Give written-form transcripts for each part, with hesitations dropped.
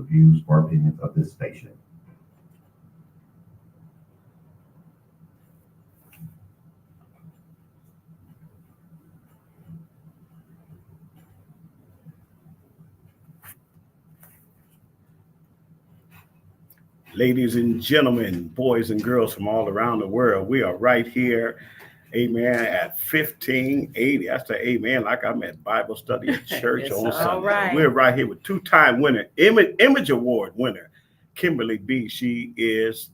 views or opinions of this station. Ladies and gentlemen, boys and girls from all around the world, we are right here, amen, at 1580. I say amen like I'm at Bible study at church on Sunday. Right. We're right here with two-time winner, Image Award winner, Kimberly B. She is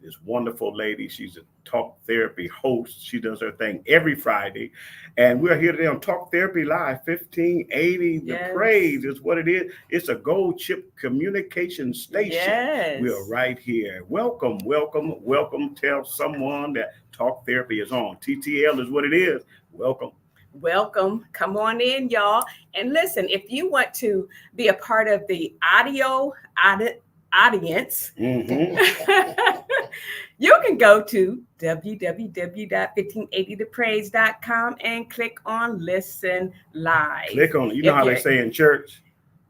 this wonderful lady. She's a talk therapy host. She does her thing every Friday. And we're here today on Talk Therapy Live, 1580. Yes. The Praise is what it is. It's a gold chip communication station. Yes. We are right here. Welcome, welcome, welcome. Tell someone that Talk Therapy is on. TTL is what it is. Welcome. Welcome. Come on in, y'all. And listen, if you want to be a part of the audience, you can go to www.1580thepraise.com and click on Listen Live. Click on it. You know how they say in church,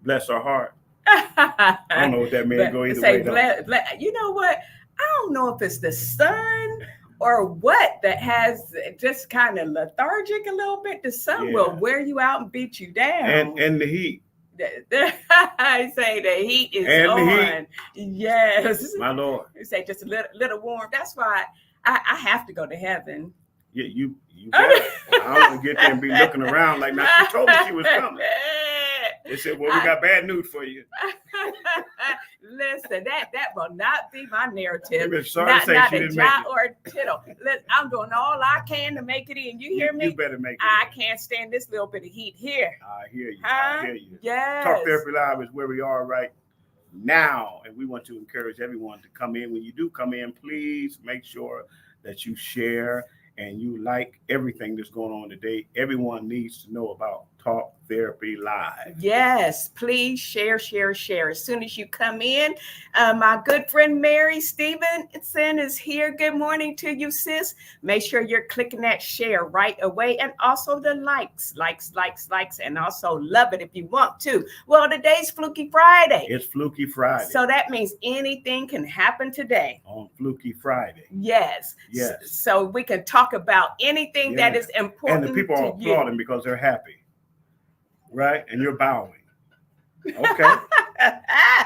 bless our heart. I don't know what that means. Go either way. You know what? I don't know if it's the sun or what that has just kind of lethargic a little bit. The sun will wear you out and beat you down. And the heat. I say the heat is and on. The heat. Yes. My Lord. You say just a little warm. That's why I have to go to heaven. Yeah, you better. I don't want to get there and be looking around like, now she told me she was coming. They said, well, we got bad news for you. Listen, that will not be my narrative. Sorry to say she didn't make it. Or tittle. Listen, I'm doing all I can to make it in. You hear me? You better make it. I can't stand this little bit of heat here. I hear you. Huh? I hear you. Yes. Talk Therapy Live is where we are right now. And we want to encourage everyone to come in. When you do come in, please make sure that you share and you like everything that's going on today. Everyone needs to know about Talk Therapy Live. Yes, please share. As soon as you come in, my good friend Mary Stevenson is here. Good morning to you, sis. Make sure you're clicking that share right away. And also the likes, and also love it if you want to. Well, today's Fluky Friday. It's Fluky Friday. So that means anything can happen today. On Fluky Friday. Yes. So we can talk about anything that is important. And the people are applauding because they're happy. Right? And you're bowing. Okay.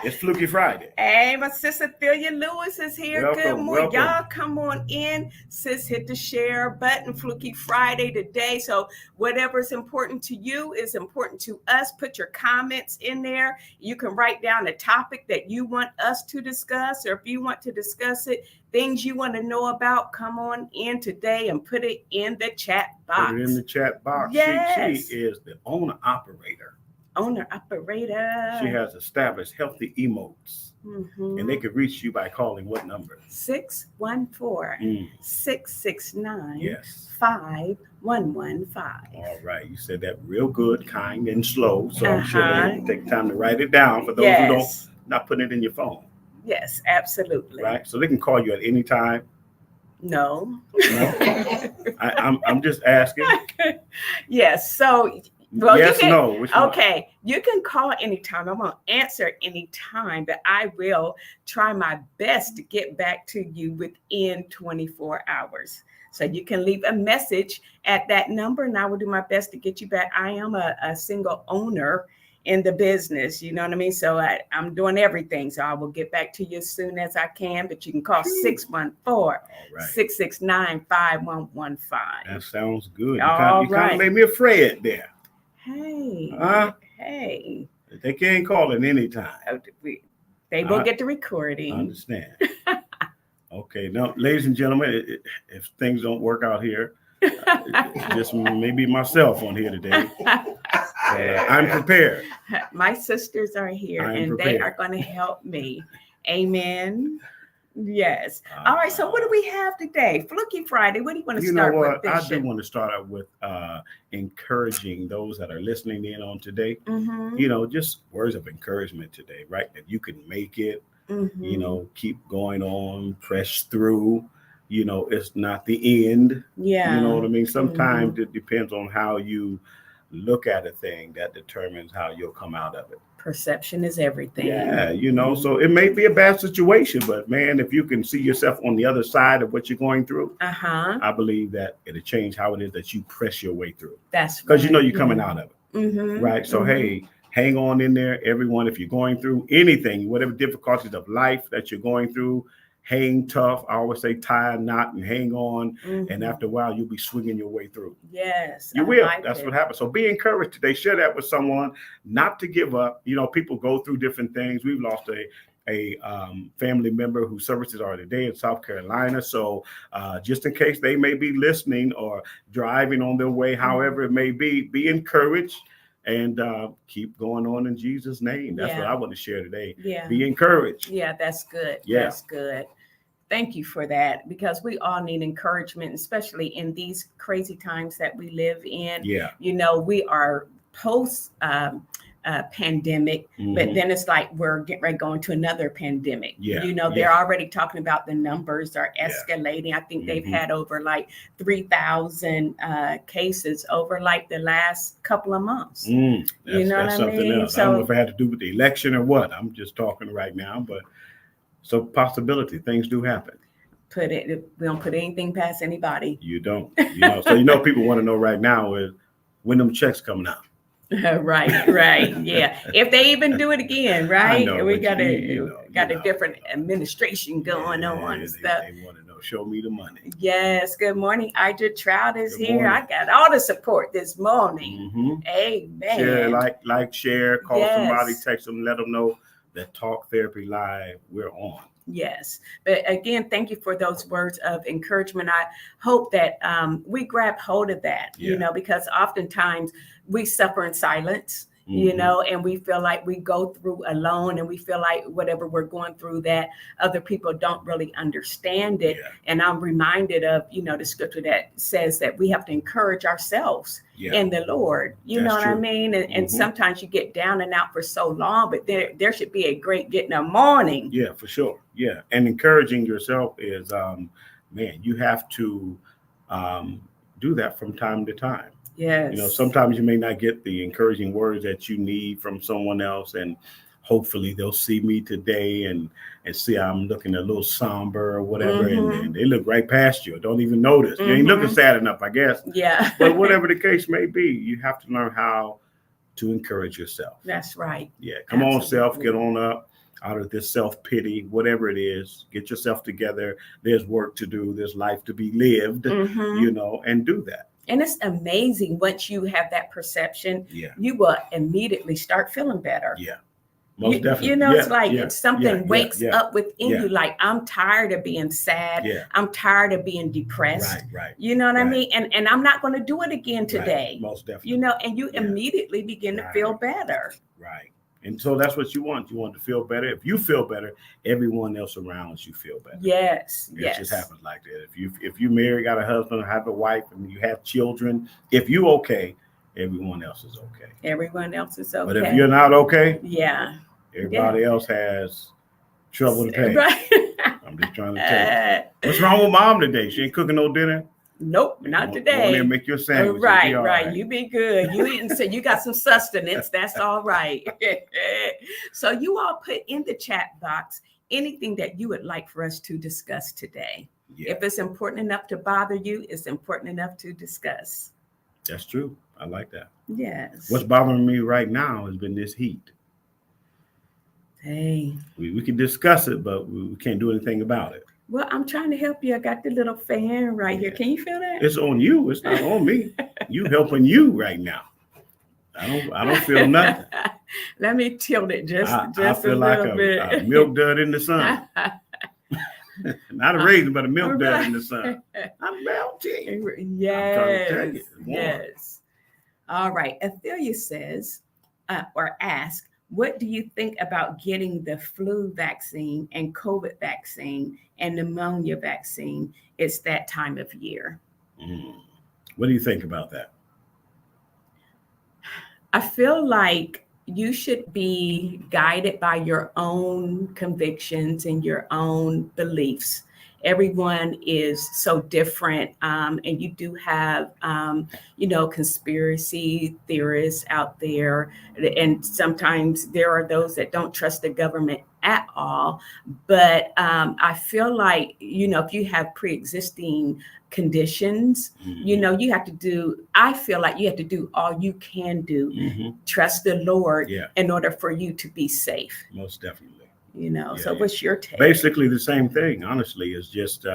It's Fluky Friday. Hey, my sister Cecilia Lewis is here. Welcome, good morning. welcome. Y'all come on in. Sis, hit the share button. Fluky Friday today. So whatever is important to you is important to us. Put your comments in there. You can write down a topic that you want us to discuss, or if you want to discuss it, things you want to know about, come on in today and put it in the chat box. Put it in the chat box. Yes. She is the owner-operator. Owner-operator. She has established healthy emotes. Mm-hmm. And they could reach you by calling what number? 614-669. Yes. 5115. All right. You said that real good, kind, and slow. So I'm sure they take time to write it down for those who don't, not putting it in your phone. Yes, absolutely. Right. So they can call you at any time. No. I'm just asking. Yes. So, well, yes, no. Which one? Okay. You can call anytime. I won't answer anytime, but I will try my best to get back to you within 24 hours. So you can leave a message at that number and I will do my best to get you back. I am a single owner in the business, you know what I mean? So I'm doing everything. So I will get back to you as soon as I can, but you can call 614-669-5115. That sounds good. You All kind of made me afraid there. Hey. Hey. They can't call at any time. They will get the recording. I understand. Okay. Now, ladies and gentlemen, if things don't work out here, just maybe myself on here today. I'm prepared. My sisters are here and they are going to help me. Amen. Yes. All right. So what do we have today? Fluky Friday. What do you want to start with? I do want to start out with encouraging those that are listening in on today. Mm-hmm. You know, just words of encouragement today, right? That you can make it. Mm-hmm. You know, keep going on, press through. You know, it's not the end. Yeah. You know what I mean? Sometimes it depends on how you look at a thing that determines how you'll come out of it. Perception is everything. Yeah, so it may be a bad situation, but man, if you can see yourself on the other side of what you're going through, I believe that it'll change how it is that you press your way through. That's because you're coming out of it, right? So hey, hang on in there, everyone. If you're going through anything, whatever difficulties of life that you're going through, hang tough. I always say tie a knot and hang on, and after a while, you'll be swinging your way through. Yes, you will. That's what happens. So be encouraged today. Share that with someone. Not to give up. People go through different things. We've lost a family member whose services are today in South Carolina. So just in case they may be listening or driving on their way, however it may be encouraged. And keep going on in Jesus' name. That's what I want to share today. Yeah. Be encouraged. Yeah, that's good. Yeah. That's good. Thank you for that, because we all need encouragement, especially in these crazy times that we live in. Yeah. We are post pandemic, but then it's like we're getting ready to go into another pandemic. Yeah. They're already talking about the numbers are escalating. I think they've had over like 3,000 cases over like the last couple of months. That's something else. So, I don't know if it had to do with the election or what. I'm just talking right now, but so possibility, things do happen. We don't put anything past anybody. You don't. So people want to know right now is when them checks coming out. Right. Yeah. If they even do it again, right? Know, we got a different administration going on and stuff. They want to know, show me the money. Yes. Good morning. Ija Trout is Good here. morning. I got all the support this morning. Amen. Share, share, call somebody, text them, let them know that Talk Therapy Live, we're on. Yes. But again, thank you for those words of encouragement. I hope that we grab hold of that, because oftentimes we suffer in silence, and we feel like we go through alone, and we feel like whatever we're going through that other people don't really understand it. Yeah. And I'm reminded of, the scripture that says that we have to encourage ourselves in the Lord. You know what I mean? And sometimes you get down and out for so long, but there should be a great getting a morning. Yeah, for sure. Yeah. And encouraging yourself is, you have to do that from time to time. Yes. Sometimes you may not get the encouraging words that you need from someone else, and hopefully they'll see me today and see I'm looking a little somber or whatever, and they look right past you. Don't even notice. You ain't looking sad enough, I guess. Yeah. But whatever the case may be, you have to learn how to encourage yourself. That's right. Yeah. Come on, self, get on up out of this self-pity, whatever it is. Get yourself together. There's work to do. There's life to be lived, and do that. And it's amazing once you have that perception, Yeah. you will immediately start feeling better. Yeah. Most definitely. It's like it's something wakes up within you. Like, I'm tired of being sad. Yeah. I'm tired of being depressed. Right. You know what I mean? And I'm not going to do it again today. Right. Most definitely. And you immediately begin to feel better. Right. And so that's what you want. You want to feel better. If you feel better, everyone else around you feel better. Yes. It just happens like that. If you marry, got a husband, have a wife, and you have children, if you okay, everyone else is okay. Everyone else is okay. But if you're not okay, everybody else has trouble to pay. Right. I'm just trying to tell you. What's wrong with mom today? She ain't cooking no dinner? Nope, not today. Go in there and make your sandwich. Right. You be good. You eating, so you got some sustenance. That's all right. So you all put in the chat box anything that you would like for us to discuss today. Yeah. If it's important enough to bother you, it's important enough to discuss. That's true. I like that. Yes. What's bothering me right now has been this heat. Hey. We can discuss it, but we can't do anything about it. Well, I'm trying to help you. I got the little fan right here. Can you feel that? It's on you. It's not on me. You helping you right now. I don't feel nothing. Let me tilt it just I a feel little bit. A milk dud in the sun. Not a raisin, but a milk dud in the sun. I'm melting. Yes. Yes. All right. Athelia says, or asks, what do you think about getting the flu vaccine and COVID vaccine and pneumonia vaccine? It's that time of year. What do you think about that? I feel like you should be guided by your own convictions and your own beliefs. everyone is so different. And you do have, conspiracy theorists out there. And sometimes there are those that don't trust the government at all. But I feel like, if you have pre-existing conditions, you have to I feel like you have to do all you can do. Trust the Lord in order for you to be safe. Most definitely. So what's your take? Basically the same thing, honestly, is just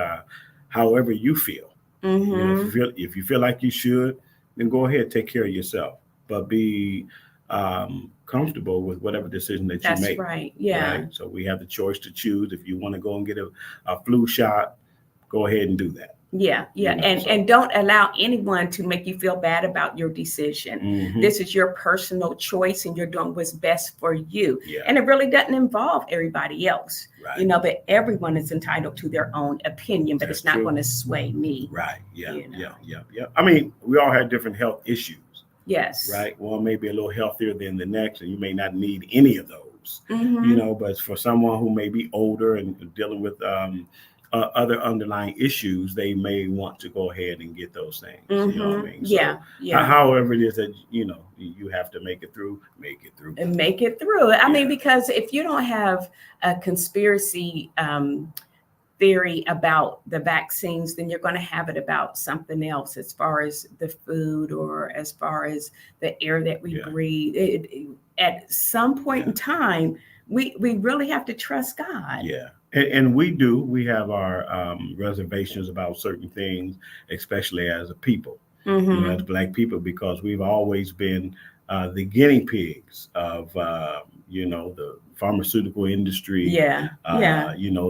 however you feel. If you feel like you should, then go ahead, take care of yourself, but be comfortable with whatever decision that you make. That's right. Yeah. Right? So we have the choice to choose. If you want to go and get a flu shot, go ahead and do that. Yeah. And don't allow anyone to make you feel bad about your decision. This is your personal choice, and you're doing what's best for you. And it really doesn't involve everybody else. Right. But everyone is entitled to their own opinion, but That's it's not true. going to sway me. Right. Yeah. I mean, we all have different health issues. Yes. Right. One may be a little healthier than the next, and you may not need any of those. But for someone who may be older and dealing with other underlying issues, they may want to go ahead and get those things. You know what I mean? So, however it is that you have to make it through. And make it through. I mean, because if you don't have a conspiracy theory about the vaccines, then you're going to have it about something else, as far as the food or as far as the air that we breathe. At some point in time, we really have to trust God. Yeah. And we do. We have our reservations about certain things, especially as a people, as Black people, because we've always been the guinea pigs of, the pharmaceutical industry,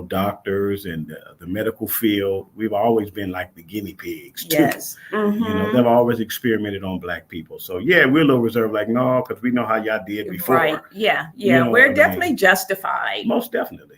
doctors and the medical field. We've always been like the guinea pigs too. Yes. They've always experimented on Black people. So we're a little reserved, like, no, because we know how y'all did before. Right. Yeah. We're definitely justified. Most definitely.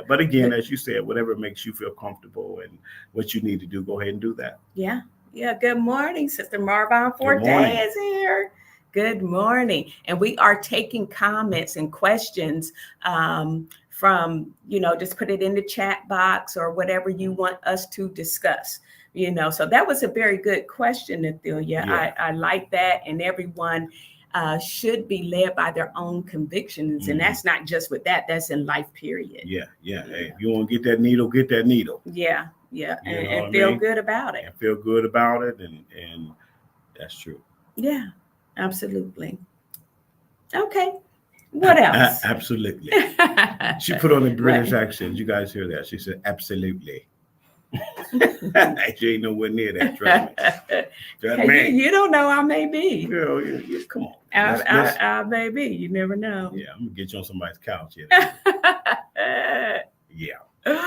But again, as you said, whatever makes you feel comfortable and what you need to do, go ahead and do that. Yeah. Good morning, Sister Marvin Forte is here. Good morning. And we are taking comments and questions from, just put it in the chat box or whatever you want us to discuss. So that was a very good question, Athelia. I like that. And everyone should be led by their own convictions. And that's not just with that, that's in life, period. Yeah. Hey, if you want to get that needle, get that needle. Yeah. And feel good about it. And feel good about it. And that's true. Yeah, absolutely. Okay. What else? Absolutely. She put on a British accent. You guys hear that? She said, absolutely. She ain't nowhere near that. Trust me. You don't know, I may be. Girl, come on. I may be. You never know. Yeah, I'm gonna get you on somebody's couch.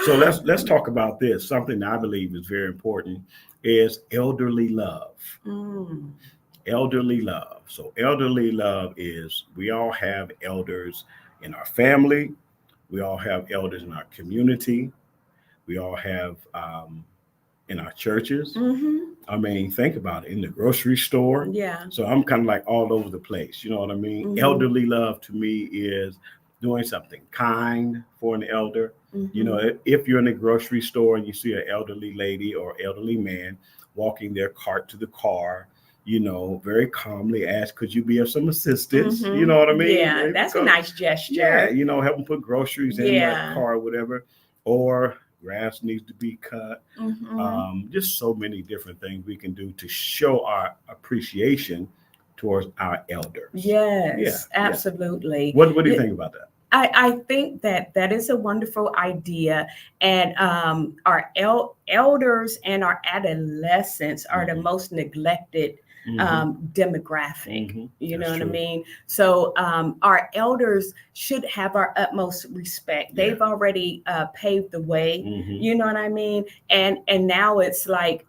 So let's talk about this. Something that I believe is very important is elderly love. Elderly love. So elderly love is, we all have elders in our family. We all have elders in our community. We all have in our churches. I mean, think about it, in the grocery store. Yeah. So I'm kind of like all over the place. You know what I mean? Elderly love to me is doing something kind for an elder. If you're in the grocery store and you see an elderly lady or elderly man walking their cart to the car, very calmly ask, could you be of some assistance? You know what I mean? Yeah, that's a nice gesture. Yeah, help them put groceries in that car or whatever. Or grass needs to be cut. Just so many different things we can do to show our appreciation towards our elders. Yes, absolutely. What do you think about that? I think that is a wonderful idea. And our elders and our adolescents are the most neglected demographic. You know what I mean? So our elders should have our utmost respect. They've already paved the way. You know what I mean? And now it's like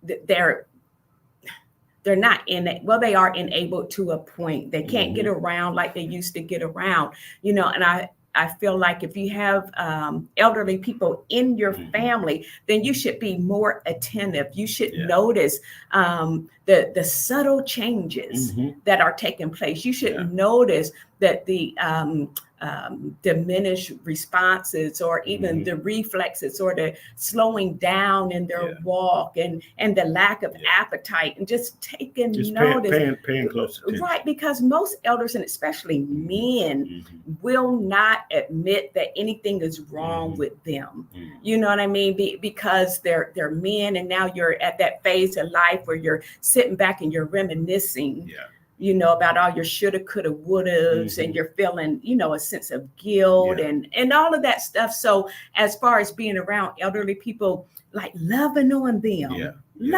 they're not they are enabled to a point. They can't get around like they used to get around, and I feel like if you have elderly people in your family, then you should be more attentive. You should notice the subtle changes that are taking place. You should notice diminished responses, or even the reflexes, or the slowing down in their walk, and the lack of appetite, and just taking notice. Paying close attention. Right, because most elders, and especially men, will not admit that anything is wrong with them. You know what I mean? Because they're men, and now you're at that phase of life where you're sitting back and you're reminiscing. About all your shoulda, coulda, wouldas, and you're feeling, a sense of guilt and all of that stuff. So as far as being around elderly people, like loving on them, and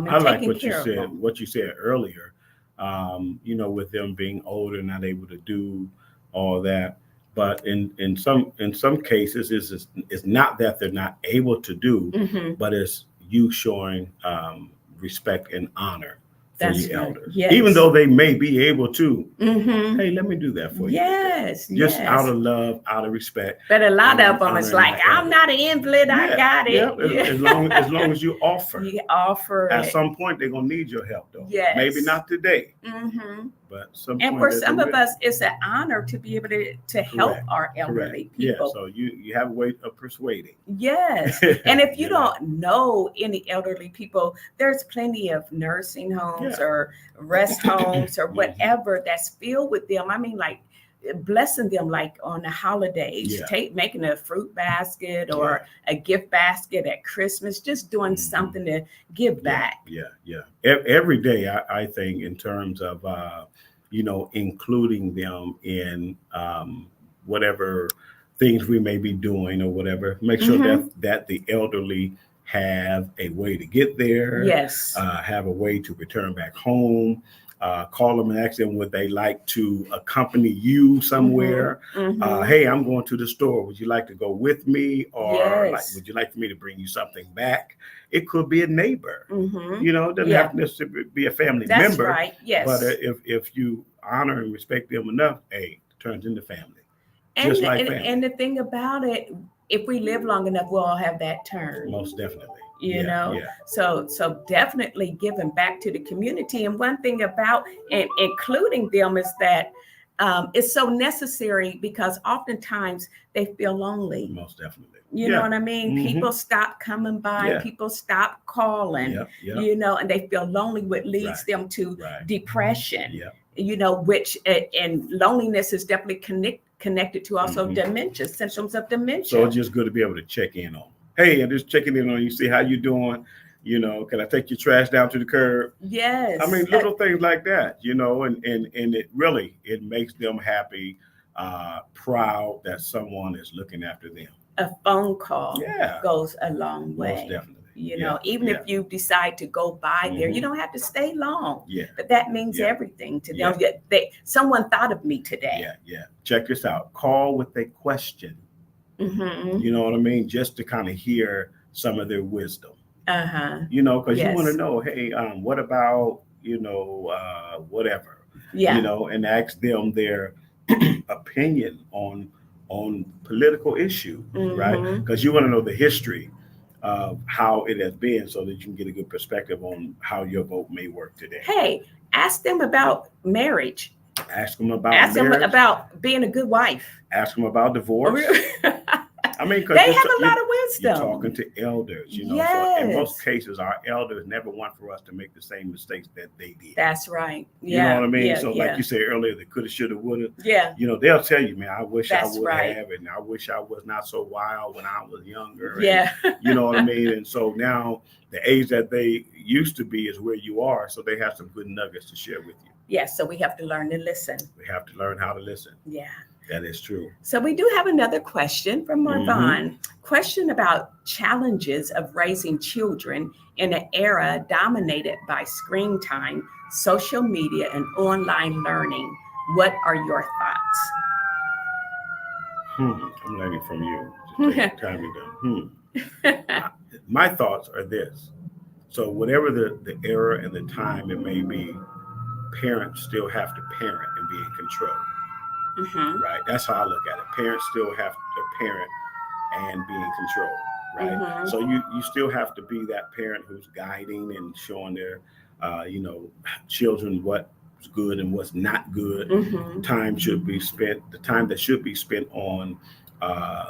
I like taking care of them. What you said earlier, with them being older, not able to do all that. But in some cases, it's not that they're not able to do, but it's you showing respect and honor for your elders, even though they may be able to. Hey, let me do that for you. Just out of love, out of respect. But a lot of them is like, I'm not an invalid. I got it. As long as you offer. You offer. At some point, they're gonna need your help, though. Maybe not today. But for some of us, it's an honor to be able to help our elderly people. So you have a way of persuading. And if you don't know any elderly people, there's plenty of nursing homes or rest homes or whatever that's filled with them. I mean, like blessing them, like on the holidays, making a fruit basket or a gift basket at Christmas, just doing something to give back. Every day, I think, in terms of including them in whatever things we may be doing or whatever, make sure that the elderly have a way to get there, have a way to return back home. Call them and ask them, would they like to accompany you somewhere? Hey, I'm going to the store. Would you like to go with me? Or would you like for me to bring you something back? It could be a neighbor. It doesn't have to necessarily be a family member. Right. But if you honor and respect them enough, it turns into family. And, just like family. And the thing about it, if we live long enough, we'll all have that turn. Most definitely. So definitely giving back to the community. And one thing about including them is that it's so necessary, because oftentimes they feel lonely. Most definitely. You know what I mean? People stop coming by, people stop calling, and they feel lonely, which leads them to depression, which and loneliness is definitely connected to also dementia, symptoms of dementia. So it's just good to be able to check in on. Hey, I'm just checking in on you, see how you doing. Can I take your trash down to the curb? I mean, little things like that, and it makes them happy, proud that someone is looking after them. A phone call goes a long way. Most definitely. Even if you decide to go by there, you don't have to stay long. But that means everything to them. Someone thought of me today. Check this out. Call with a question. You know what I mean? Just to kind of hear some of their wisdom. Because you want to know, hey, what about, whatever, and ask them their opinion on political issue, right? Because you want to know the history of how it has been, so that you can get a good perspective on how your vote may work today. Hey, ask them about marriage. Ask them about marriage. Them about being a good wife. Ask them about divorce. I mean, they have a lot of wisdom. You're talking to elders, So in most cases, our elders never want for us to make the same mistakes that they did. That's right. You know what I mean? So like you said earlier, they coulda, shoulda, woulda. They'll tell you, man, I wish I would have, and I wish I was not so wild when I was younger. And, you know what I mean? And so now the age that they used to be is where you are. So they have some good nuggets to share with you. So we have to learn to listen. We have to learn how to listen. That is true. So we do have another question from Marvin. Question about challenges of raising children in an era dominated by screen time, social media, and online learning. What are your thoughts? I'm learning from you. Just time me down. My thoughts are this. So whatever the era and the time it may be, parents still have to parent and be in control. Right. That's how I look at it. Parents still have to parent and be in control. Right. So you still have to be that parent who's guiding and showing their, children what good and what's not good. Mhm. Time should be spent, the time that should be spent on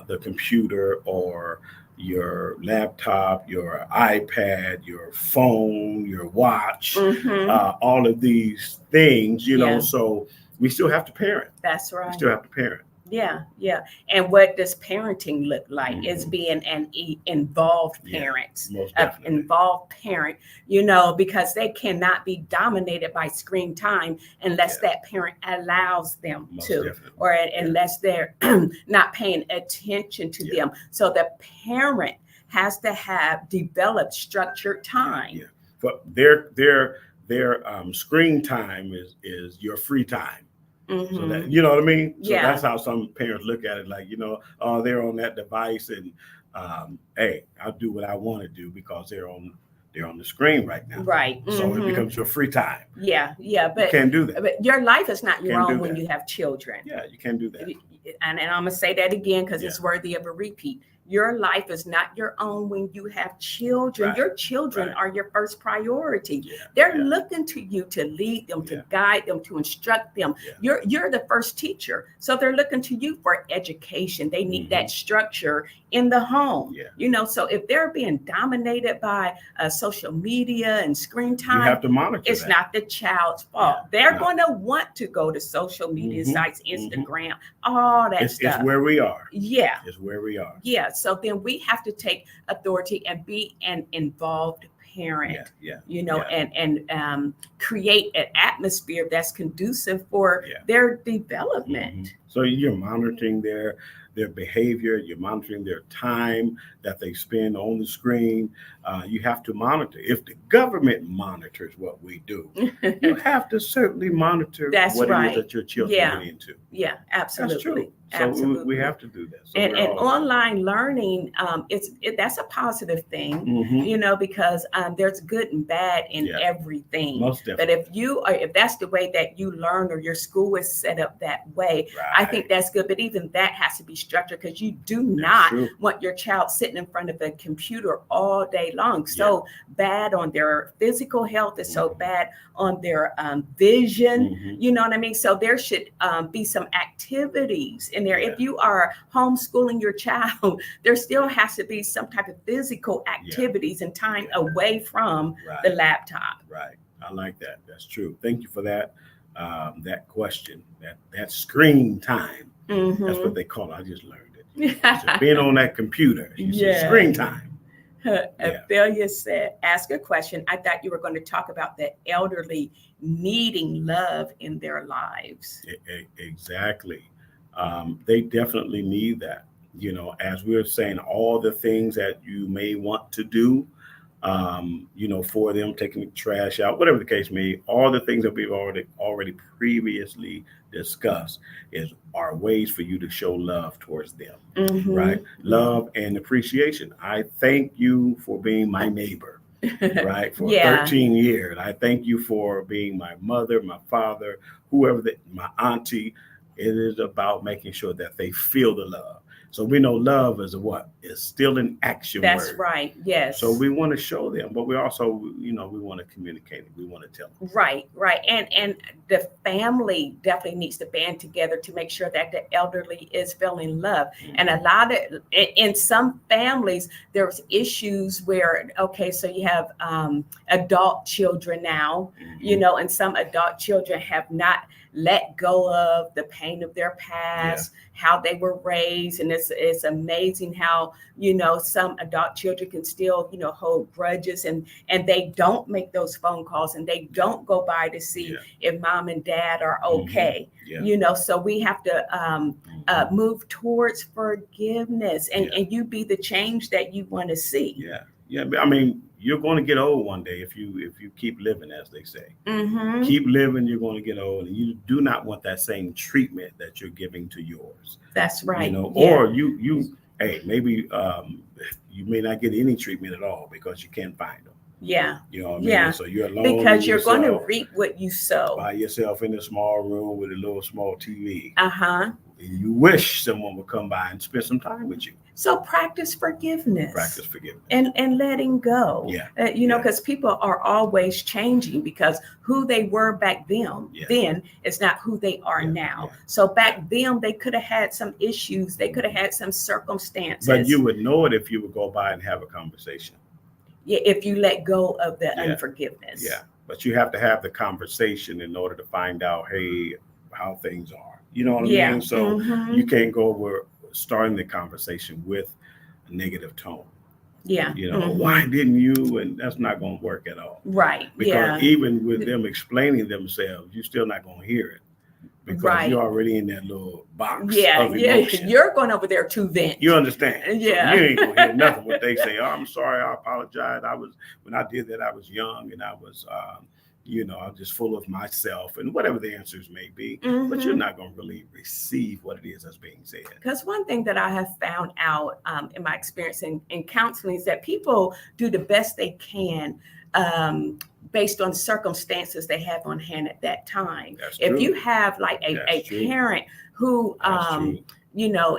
the computer or your laptop, your iPad, your phone, your watch, Mhm. all of these things, Yeah. so we still have to parent. That's We right. still have to parent. Yeah, yeah. And what does parenting look like? Is Mhm. being an involved Yeah, parent, most an definitely. involved parent, because they cannot be dominated by screen time unless Yeah. that parent allows them Most to, definitely. or Yeah. unless they're not paying attention to Yeah. them. So the parent has to have developed structured time. Yeah. But their screen time is your free time. Mhm. So that, you know what I mean? So Yeah. that's how some parents look at it, like, oh, they're on that device, and hey, I'll do what I want to do because they're on the screen right now. Right. So it Mhm. becomes your free time. Yeah, You but can't do that. but your life is not your Can't do own when that. you have children. Yeah, you can't do that. And I'm gonna say that again because Yeah. it's worthy of a repeat. Your life is not your own when you have children. Right. Your children Right. are your first priority. Yeah. They're Yeah. looking to you to lead them, to Yeah. guide them, to instruct them. Yeah. You're the first teacher, so they're looking to you for education. They need that structure in the home. Yeah. So if they're being dominated by social media and screen You time, have to monitor it's that. not the child's fault. Yeah. They're No. going to want to go to social media Mhm. sites, Mhm. Instagram, all that stuff. It's where we are. Yeah. It's where we are. Yeah. So then we have to take authority and be an involved parent, Yeah. and create an atmosphere that's conducive for Yeah. their development. Mhm. So you're monitoring their behavior, you're monitoring their time that they spend on the screen. You have to monitor. If the government monitors what we do, you have to certainly monitor That's what right. it is that your children Yeah. get into. Yeah, absolutely. That's true. So Absolutely. we have to do that. So And we're all online learning, that's a positive thing, Mhm. because there's good and bad in Yeah. everything. Most But definitely. if that's the way that you learn or your school is set up that way, I think Right. that's good. But even that has to be structured because you do That's not true. want your child sitting in front of a computer all day long. So bad on their physical health, it's so Mhm. bad on their vision. Mhm. You know what I mean? So there should be some activities in there. Yeah. If you are homeschooling your child, there still has to be some type of physical activities and time Yeah. away from Right. the laptop. Right. I like that. That's true. Thank you for that. That question. That screen time. That's what they call it. I just learned it. So being on that computer. You see Yeah. screen time. Ophelia said, ask a question. I thought you were going to talk about the elderly needing love in their lives. Exactly. They definitely need that. As we were saying, all the things that you may want to do, for them, taking the trash out, whatever the case may be, all the things that we've already previously discussed are ways for you to show love towards them, right? Love and appreciation. I thank you for being my neighbor, right? For 13 years. I thank you for being my mother, my father, whoever, my auntie. It is about making sure that they feel the love. So we know love is is still an action word. That's right. Yes. So we want to show them, but we also, we want to communicate it. We want to tell them. Right. And the family definitely needs to band together to make sure that the elderly is feeling love. And a lot of, in some families, there's issues where, okay, so you have adult children now, and some adult children have not let go of the pain of their past, how they were raised. And it's amazing how, some adult children can still, hold grudges and they don't make those phone calls and they don't go by to see if mom and dad are okay. So we have to move towards forgiveness and you be the change that you want to see. But I mean, you're going to get old one day if you keep living, as they say. Mm-hmm. Keep living, you're going to get old, and you do not want that same treatment that you're giving to yours. That's right. Or you hey, maybe you may not get any treatment at all because you can't find them. Yeah. You know what I Yeah. mean? So you're alone Because in you're going to yourself, reap what you sow. by yourself in a small room with a little small TV. Uh-huh. And you wish someone would come by and spend some time with you. So practice forgiveness. Practice forgiveness. And letting go. Yeah. You know, Yeah. because people are always changing, because who they were back then is not who they are Yeah. now. Yeah. So back then they could have had some issues. They could have had some circumstances. But you would know it if you would go by and have a conversation. Yeah, if you let go of the Yeah. unforgiveness. Yeah. But you have to have the conversation in order to find out, hey, how things are. You know what I mean? So you can't go over starting the conversation with a negative tone. Yeah. You know, why didn't you? And that's not going to work at all. Right. Because even with them explaining themselves, you're still not going to hear it. Because you're already in that little box of emotion. You're going over there to vent. You understand? Yeah. So you ain't gonna hear nothing what they say. Oh, I'm sorry, I apologize. When I did that, I was young and I was I'm just full of myself and whatever the answers may be. But you're not gonna really receive what it is that's being said. Because one thing that I have found out in my experience in counseling is that people do the best they can based on circumstances they have on hand at that time. That's if true. you have like a parent who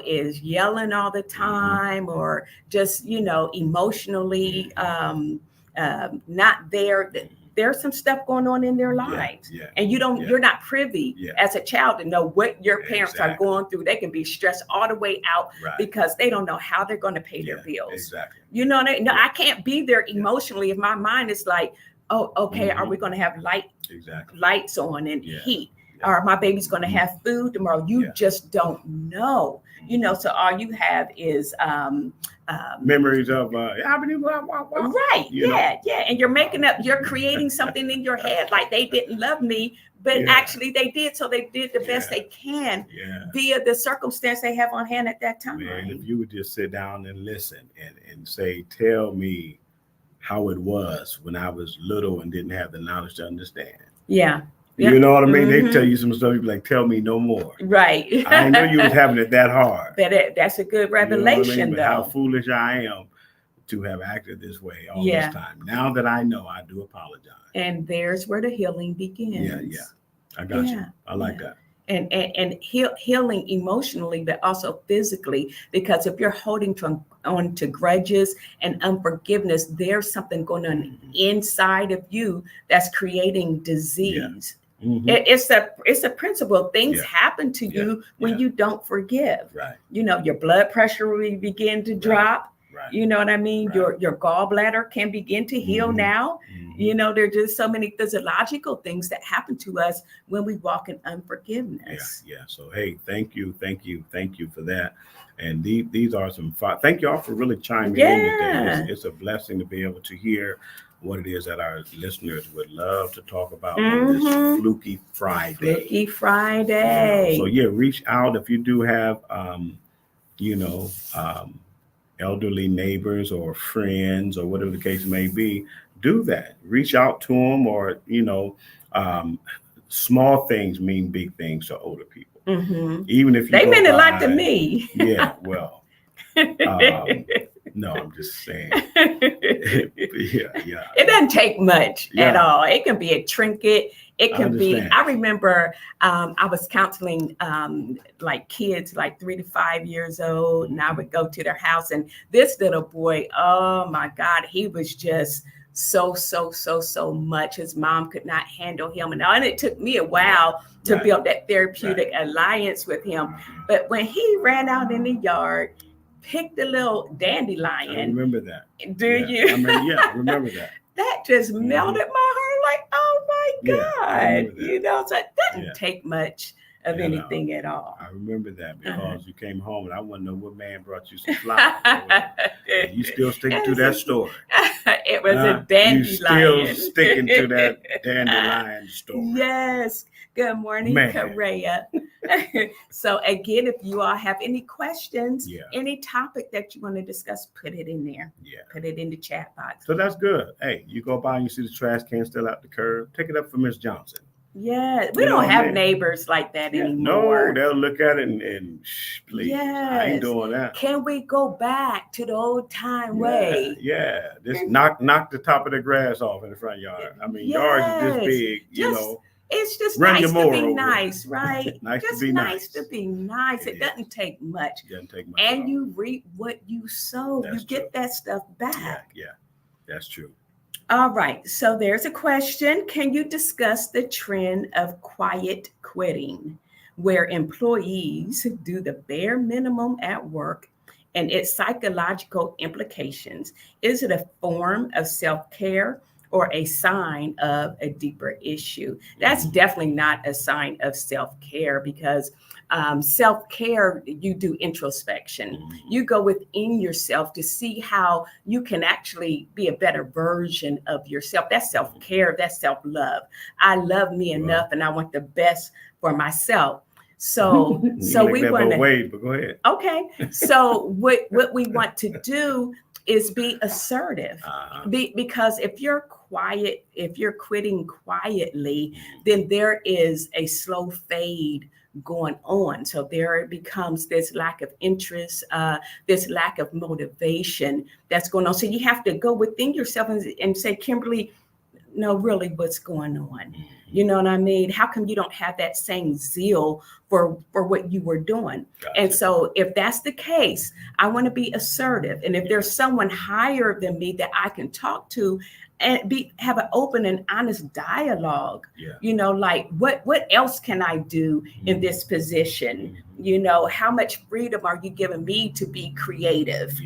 is yelling all the time, or just emotionally not there, there's some stuff going on in their lives, and you're not privy as a child to know what your parents are going through. They can be stressed all the way out because they don't know how they're going to pay their bills. Exactly. You know, I can't be there emotionally if my mind is like, oh, okay, are we going to have lights on and heat? Or my baby's going to have food tomorrow? You just don't know. You know, so all you have is memories of right. Yeah. And you're creating something in your head like they didn't love me, but actually they did. So they did the best they can via the circumstance they have on hand at that time. Man, if you would just sit down and listen and say, tell me how it was when I was little and didn't have the knowledge to understand. Yeah. You know what I mean? They tell you some stuff, you be like, tell me no more. Right. I know you was having it that hard. But that's a good revelation, you know what I mean? But though. how foolish I am to have acted this way all this time. Now that I know, I do apologize. And there's where the healing begins. Yeah. I got you. I like that. And healing emotionally, but also physically, because if you're holding on to grudges and unforgiveness, there's something going on inside of you that's creating disease. It's a principle. Things happen to you when you don't forgive. Right. You know, your blood pressure will begin to drop. Right. You know what I mean? Right. Your gallbladder can begin to heal now. You know, there's just so many physiological things that happen to us when we walk in unforgiveness. Yeah. So, hey, thank you for that. And these are some fun. Thank you all for really chiming in today. It's a blessing to be able to hear what it is that our listeners would love to talk about on this Fluky Friday. Fluky Friday. So, reach out if you do have, elderly neighbors or friends or whatever the case may be. Do that. Reach out to them, or small things mean big things to older people. Even if they meant it like to me. Yeah, well, no, I'm just saying. It doesn't take much at all. It can be a trinket. It can be. I remember I was counseling like kids, like 3 to 5 years old, and I would go to their house, and this little boy, oh my God, he was just so much. His mom could not handle him, and it took me a while to build that therapeutic alliance with him. But when he ran out in the yard, picked a little dandelion. I remember that. Do you? I remember that. That just melted my heart. Like, oh my God. You know, so it doesn't take much of anything at all. I remember that because you came home and I want to know what man brought you some flowers. You still sticking to that story. It was a dandelion. You still sticking to that dandelion story. Yes. Good morning, Correa. So again, if you all have any questions, any topic that you want to discuss, put it in there. Put it in the chat box. So that's good. Hey, you go by and you see the trash can still out the curb, take it up for Miss Johnson. Yeah, we You know don't what I have mean? neighbors like that Yeah. anymore. No, they'll look at it and shh, please, I ain't Yes. doing that. Can we go back to the old time Yeah, way? yeah. Just knock the top of the grass off in the front yard. I mean, yards are this Yes. big, you Just know. it's just Run your nice to mower be over there. nice, right? Nice to Just be nice nice. to be nice. It It doesn't take much. It doesn't take much. at And all. you reap what you sow. That's You get true. that stuff back. Yeah, that's true. All right. So there's a question. Can you discuss the trend of quiet quitting, where employees do the bare minimum at work and its psychological implications? Is it a form of self-care or a sign of a deeper issue? That's definitely not a sign of self-care, because self-care, you do introspection. You go within yourself to see how you can actually be a better version of yourself. That's self-care. That's self-love. I love me enough, and I want the best for myself. So we want to wait, but go ahead. Okay. So what we want to do is be assertive. Because if you're quiet, if you're quitting quietly, then there is a slow fade going on. So there becomes this lack of interest, this lack of motivation that's going on. So you have to go within yourself and say, Kimberly, no, really, what's going on? You know what I mean? How come you don't have that same zeal for what you were doing? Gotcha. And so if that's the case, I want to be assertive. And if there's someone higher than me that I can talk to and have an open and honest dialogue, you know, like what else can I do in this position? You know, how much freedom are you giving me to be creative?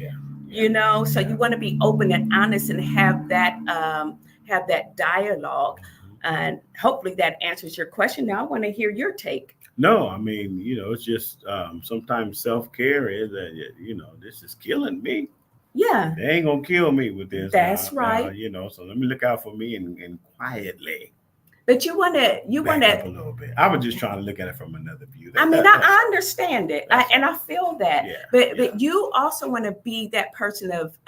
You know, so you want to be open and honest and have that dialogue. And hopefully that answers your question. Now I want to hear your take. No, I mean, you know, it's just sometimes self-care is that, you know, this is killing me. Yeah. They ain't going to kill me with this. That's right. You know, so let me look out for me and quietly. But you want to up a little bit. I was just trying to look at it from another view. I mean, I understand it, and I feel that. Yeah, but you also want to be that person of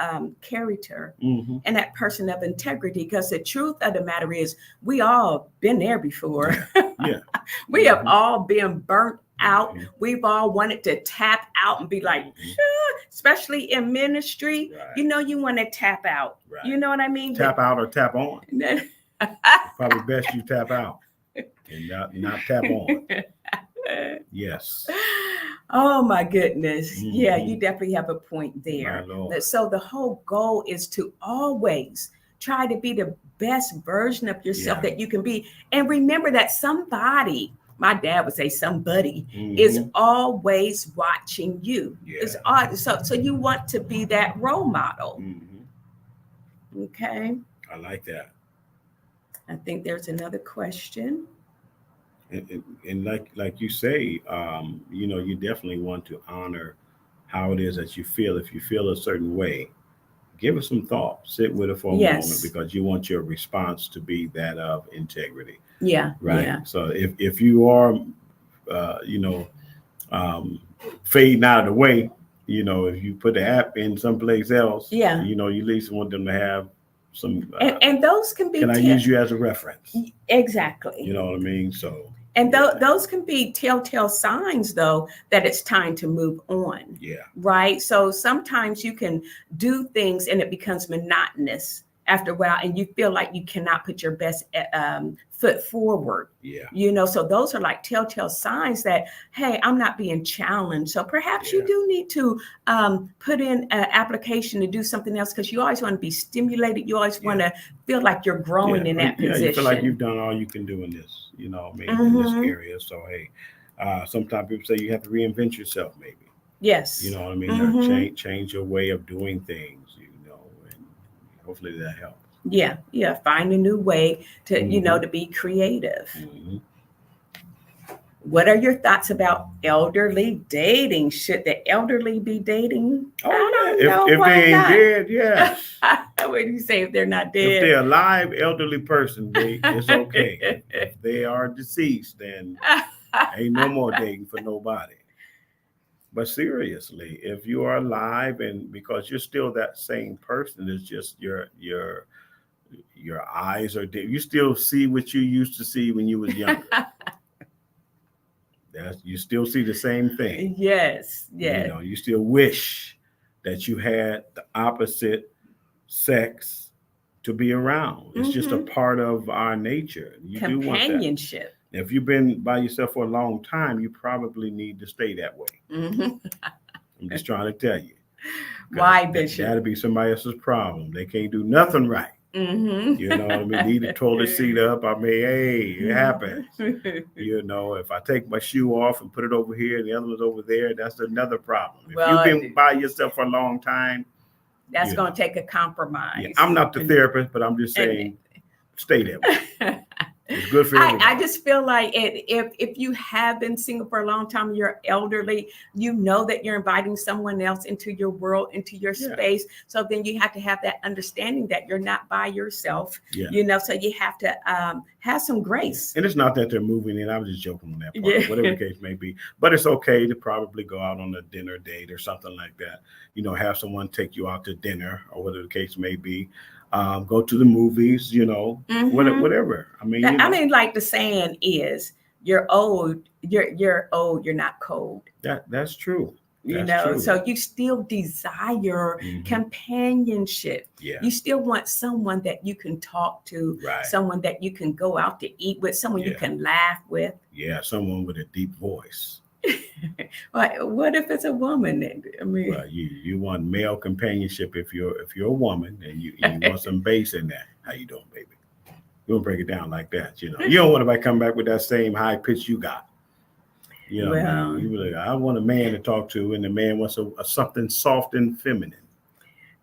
character and that person of integrity, because the truth of the matter is, we all been there before. We have all been burnt out. We've all wanted to tap out and be like, especially in ministry. You know, you want to tap out. You know what I mean? Tap out or tap on. Probably best you tap out and not tap on. Yes. Oh my goodness. Yeah, you definitely have a point there. So the whole goal is to always try to be the best version of yourself that you can be. And remember that somebody, my dad would say somebody, is always watching you. So you want to be that role model. Okay. I like that. I think there's another question. And like you say, you know, you definitely want to honor how it is that you feel. If you feel a certain way, give it some thought. Sit with it for a moment, because you want your response to be that of integrity. Yeah. Right. Yeah. So if you are, you know, fading out of the way, you know, if you put the app in someplace else, you know, you at least want them to have some. And those can be. Can I use you as a reference? Exactly. You know what I mean? So. And those can be telltale signs, though, that it's time to move on. Right. So sometimes you can do things and it becomes monotonous after a while, and you feel like you cannot put your best foot forward. You know, so those are like telltale signs that, hey, I'm not being challenged. So perhaps you do need to put in an application to do something else, because you always want to be stimulated. You always want to feel like you're growing in that position. You feel like you've done all you can do in this, you know, maybe in this area. So, hey, sometimes people say you have to reinvent yourself, maybe. Yes. You know what I mean? Or change your way of doing things, you know, and hopefully that helps. Yeah. Find a new way to, you know, to be creative. What are your thoughts about elderly dating? Should the elderly be dating? I don't know. If Why they ain't not? dead, yeah. What do you say if they're not dead? If they're a live elderly person, it's okay. If they are deceased, then ain't no more dating for nobody. But seriously, if you are alive, and because you're still that same person, it's just your Your eyes are dim. You still see what you used to see when you was younger. You still see the same thing. Yes, You yes. know, you still wish that you had the opposite sex to be around. It's just a part of our nature. You do want that. Companionship. If you've been by yourself for a long time, you probably need to stay that way. I'm just trying to tell you. Why, Bishop? That'll be somebody else's problem. They can't do nothing right. You know what I mean? Need the toilet seat up. I mean, hey, it happens. You know, if I take my shoe off and put it over here and the other one's over there, that's another problem. If you've been by yourself for a long time, that's going to take a compromise. Yeah, I'm not the therapist, but I'm just saying, stay there. It's good for everybody. I just feel like if you have been single for a long time, you're elderly, you know that you're inviting someone else into your world, into your space. So then you have to have that understanding that you're not by yourself, you know, so you have to have some grace. And it's not that they're moving in. I was just joking on that part, whatever the case may be. But it's okay to probably go out on a dinner date or something like that. You know, have someone take you out to dinner or whatever the case may be. Go to the movies, you know, whatever. I mean, you know. I mean, like the saying is, you're old, you're old, you're not cold. That's true. You know, so you still desire companionship. Yeah. You still want someone that you can talk to, someone that you can go out to eat with, someone you can laugh with. Yeah, someone with a deep voice. What if it's a woman? I mean, well, you want male companionship if you're a woman and you want some bass in that. How you doing, baby? You don't break it down like that, you know. You don't want anybody come back with that same high pitch you got. You know, well, you like, I want a man to talk to, and the man wants a something soft and feminine.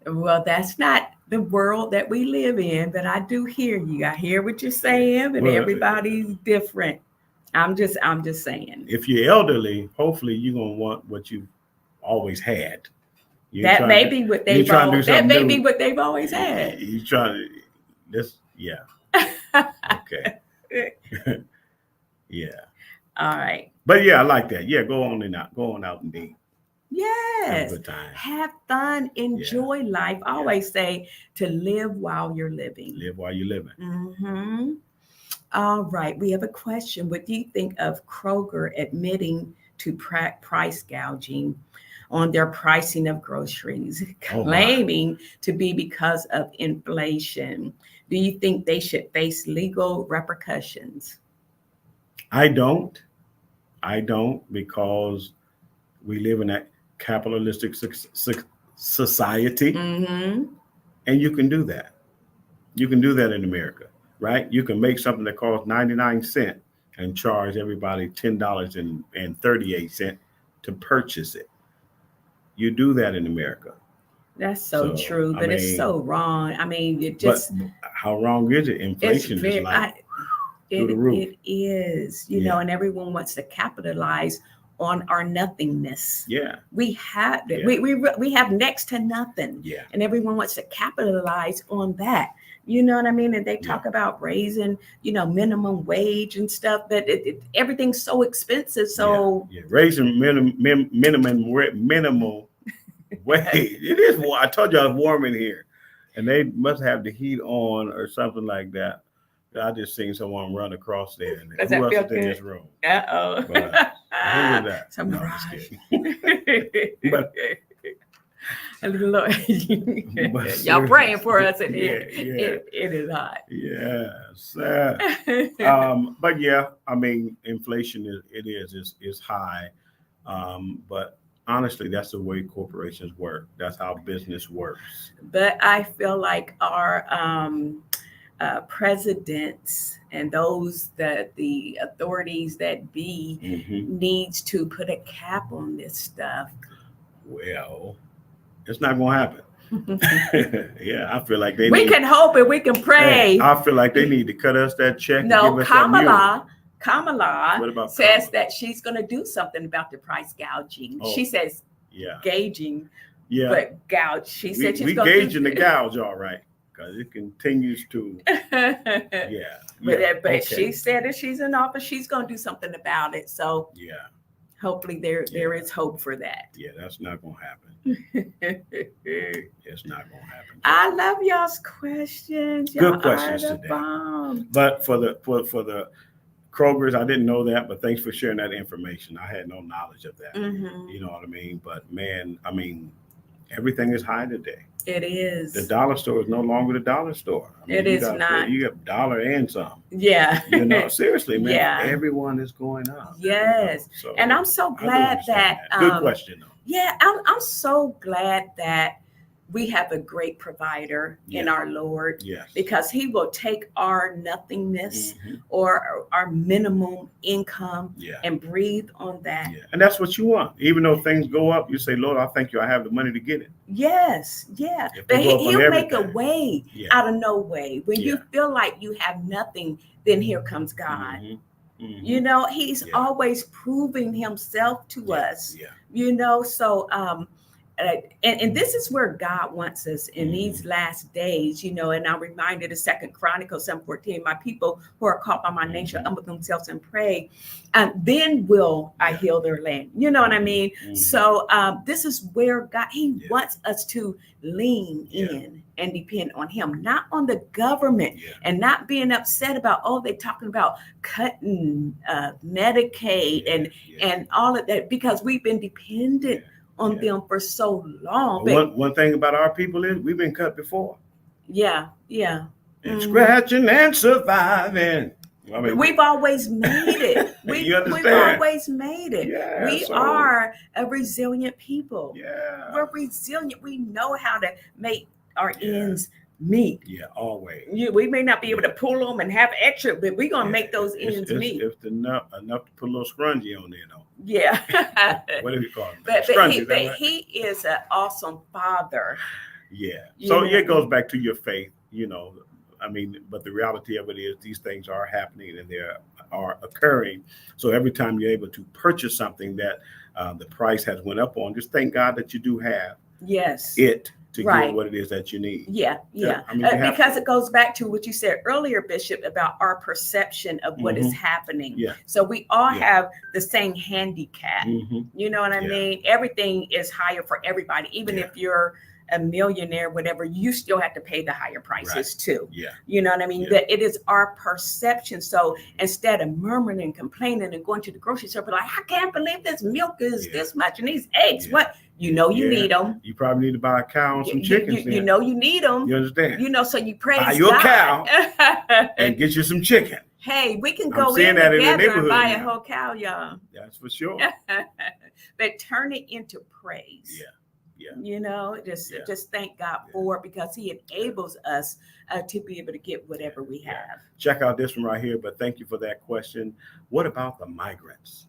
Well, that's not the world that we live in, but I do hear you. I hear what you're saying, but everybody's different. I'm just saying. If you're elderly, hopefully you're gonna want what you've always had. That may be what they've always. That may be what they've always had. You trying to this? Yeah. Okay. Yeah. All right. But yeah, I like that. Yeah, go on out and date. Yes. Have a good time. Have fun. Enjoy life. I always say to live while you're living. Live while you're living. All right. We have a question. What do you think of Kroger admitting to price gouging on their pricing of groceries, claiming to be because of inflation? Do you think they should face legal repercussions? I don't, because we live in a capitalistic society, and you can do that. You can do that in America, right? You can make something that costs 99 cents and charge everybody $10.38 to purchase it. You do that in America. That's so true, but it's so wrong. I mean, it just. But how wrong is it? Inflation is like through the roof. It is, you know, and everyone wants to capitalize on our nothingness. Yeah. We have we have next to nothing. Yeah. And everyone wants to capitalize on that. You know what I mean? And they talk about raising, you know, minimum wage and stuff, but everything's so expensive. So raising minimum wage. It is warm. I told you it's warm in here, and they must have the heat on or something like that. I just seen someone run across there. And does who that else feel is in good? this room? Uh-oh. But, who was that? Some no, mirage. But, y'all praying for us in here. It is hot. Yes. But yeah, I mean, inflation is high. But honestly, that's the way corporations work. That's how business works. But I feel like our presidents and those that the authorities that be needs to put a cap on this stuff. Well, it's not going to happen. Yeah, I feel like we can hope and we can pray. Hey, I feel like they need to cut us that check. No, and give us Kamala says that she's going to do something about the price gouging. Oh, she says gauging, but gouge. She said she's going to gauging the gouge, all right, because it continues to. But she said if she's in office, she's going to do something about it. So Hopefully there is hope for that. Yeah, that's not gonna happen. It's not gonna happen. I love y'all's questions. Good Y'all questions are the today. bomb. But for the Kroger's, I didn't know that, but thanks for sharing that information. I had no knowledge of that. Mhm. You know what I mean? But man, I mean, everything is high today. It is. The dollar store is no longer the dollar store. I mean, It is not. You got dollar and some. Yeah. You know, seriously, man. Yeah. Everyone is going up. Yes. You know? So And I'm so I do glad understand that. Good question, though. Yeah, I'm so glad that we have a great provider in Yeah. our Lord, Yes. because he will take our nothingness Mhm. or our minimum income Yeah. and breathe on that. Yeah. And that's what you want. Even though things go up, you say, Lord, I thank you. I have the money to get it. Yes, yeah. If they But go up on he'll make a everything. way Yeah. out of no way. When you Yeah. feel like you have nothing, then here comes God. Mhm. Mhm. You know, he's Yeah. always proving himself to Yeah. us. Yeah. You know, so and this is where God wants us in Mhm. these last days, you know. And I'm reminded of 2 Chronicles 7:14, my people who are called by my name shall humble themselves and pray, and then will I Yeah. heal their land. You know what I mean? Mhm. So this is where God, he Yeah. wants us to lean Yeah. in and depend on him, not on the government. Yeah. And not being upset about, oh, they're talking about cutting Medicaid Yeah. and all of that, because we've been dependent on Yeah. them for so long. But one thing about our people is we've been cut before. Yeah. And scratching and surviving. I mean, We've always made it. You understand? We've always made it. Yeah, We so- are a resilient people. Yeah. We're resilient. We know how to make our Yeah. ends meet. Yeah, always. We may not be able to pull them and have extra, but we're gonna make those ends meet. It's enough to put a little scrunchie on there, though. Yeah. What do we call it? But Scrunchie, is that right? he is an awesome father. Yeah. You So know? it goes back to your faith, you know. I mean, but the reality of it is these things are happening and they are occurring. So every time you're able to purchase something that the price has went up on, just thank God that you do have Yes. it to Right. get what it is that you need. Yeah. I mean, you have Because to. it goes back to what you said earlier, Bishop, about our perception of what is happening. Yeah. So we all Yeah. have the same handicap. Mhm. You know what I Yeah. mean? Everything is higher for everybody. Even Yeah. if you're a millionaire, whatever, you still have to pay the higher prices too. Yeah. You know what I mean? Yeah. That it is our perception. So instead of murmuring and complaining and going to the grocery store, be like, I can't believe this milk is Yeah. this much and these eggs, Yeah. what? You know you Yeah. need them. You probably need to buy a cow and some chickens. You know you need them. You understand? You know, so you praise Buy you a God. and get you some chicken. Hey, we can I'm go seeing in that in the together and neighborhood buy a now. whole cow, y'all. That's for sure. But turn it into praise. Yeah. Yeah. You know, just thank God for it, because he enables us to be able to get whatever we Yeah. have. Check out this one right here, but thank you for that question. What about the migrants?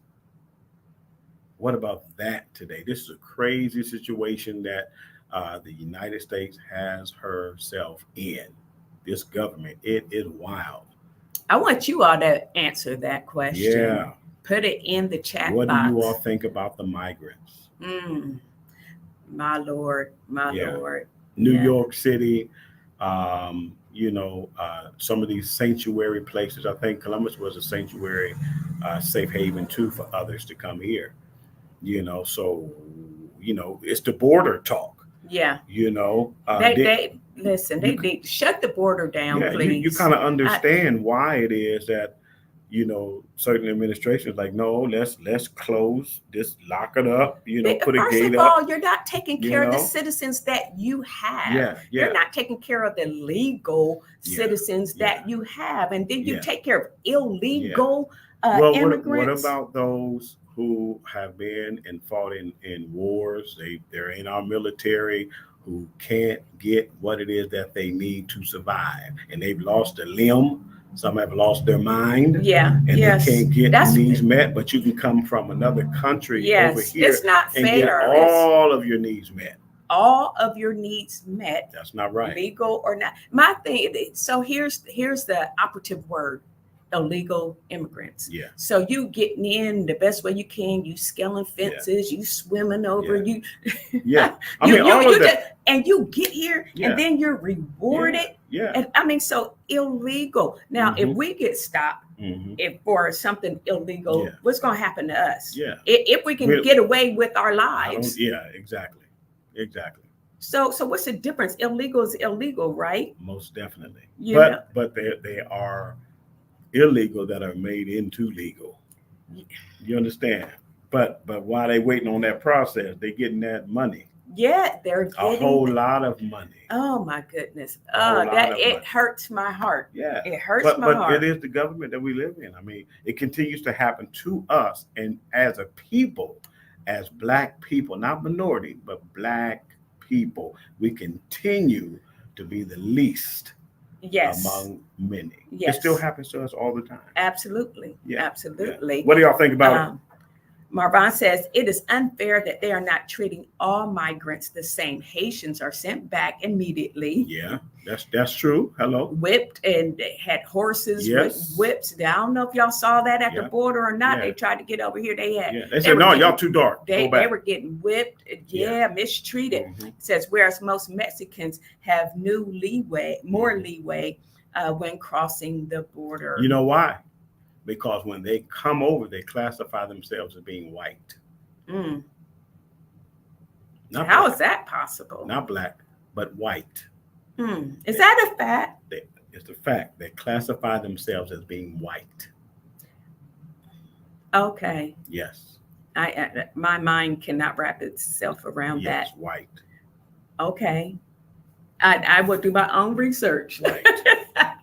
What about that today? This is a crazy situation that the United States has herself in. This government, it is wild. I want you all to answer that question. Yeah. Put it in the chat What box. do you all think about the migrants? My Lord, my Yeah. Lord. New Yeah. York City, you know, some of these sanctuary places. I think Columbus was a sanctuary, safe haven too for others to come here. You know, so you know, it's the border talk. Yeah. You know, They listen. They need to shut the border down, yeah, please. you kind of understand why it is that, you know, certain administrations like, no, let's close this, lock it up, you know, put a First gate of up. all, you're not taking care of the citizens that you have. Yeah, yeah. You're not taking care of the legal citizens that you have, and then you take care of illegal immigrants. What about those who have been and fought in wars? They're in our military, who can't get what it is that they need to survive, and they've lost a limb. Some have lost their mind. Yeah, and they can't get That's needs met. But you can come from another country over here. It's not and fair. get all of your needs met. All of your needs met. That's not right. Legal or not. My thing. So here's the operative word: illegal immigrants. Yeah. So you getting in the best way you can, you scaling fences, you swimming over, you Yeah. I you, mean, you, all you of that. just, and you get here Yeah. and then you're rewarded. Yeah. And I mean, so illegal. Now, if Mhm. we get stopped if for something illegal, Yeah. what's going to happen to us? Yeah. If we can get away with our lives. Yeah, exactly. Exactly. So what's the difference? Illegal is illegal, right? Most definitely. Yeah. But they are illegal that are made into legal. You understand? But while they waiting on that process, they getting that money. Yeah, they're getting a whole lot of money. Oh my goodness. That It hurts my heart. Yeah. It hurts my heart. But it is the government that we live in. I mean, it continues to happen to us, and as a people, as Black people, not minority, but Black people, we continue to be the least among many. Yes. It still happens to us all the time. Absolutely. Yeah. Absolutely. Yeah. What do y'all think about it? Marvin says, it is unfair that they are not treating all migrants the same. Haitians are sent back immediately. Yeah, that's true. Hello. Whipped, and they had horses Yes. with whips. I don't know if y'all saw that at the Yeah. border or not. Yeah. They tried to get over here. They had. Yeah. They said, no, y'all too dark. They Go back. were getting whipped. Mistreated. Mhm. It says, whereas most Mexicans have more leeway when crossing the border. You know why? Because when they come over, they classify themselves as being white. Mm. Not How black. is that possible? Not Black, but white. Is that a fact? It's a fact. They classify themselves as being white. Okay. Yes. My mind cannot wrap itself around Yes, that. white. Okay. I will do my own research. Right.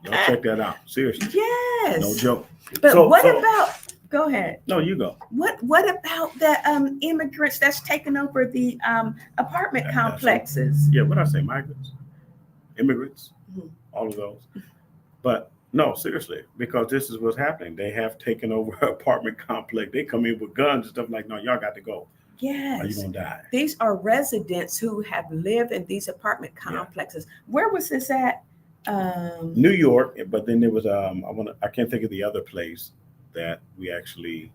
Y'all check that out. Seriously. Yes. No joke. But So- what so- about? Go ahead. No, you go. What about the immigrants that's taking over the apartment That's- complexes? Yeah, what I say, migrants, immigrants, Mhm. all of those. But no, seriously, because this is what's happening. They have taken over an apartment complex. They come in with guns and stuff like, no, y'all got to go. Or you're Yes. gonna die. These are residents who have lived in these apartment complexes. Where was this at? New York, but then there was I can't think of the other place that we actually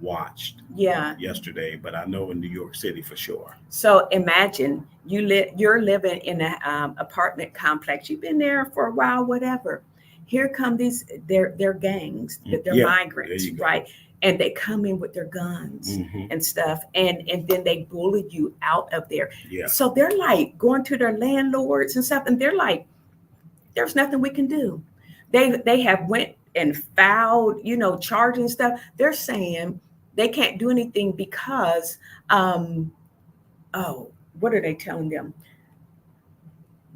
watched Yeah. yesterday, but I know in New York City for sure. So imagine you're living in an apartment complex. You've been there for a while, whatever. Here come they're gangs, they're Yeah, migrants, there you go. right? And they come in with their guns Mhm. and stuff, and then they bully you out of there. Yeah, So they're like going to their landlords and stuff, and they're like, "There's nothing we can do." They have went and filed, charging stuff. They're saying they can't do anything because, what are they telling them?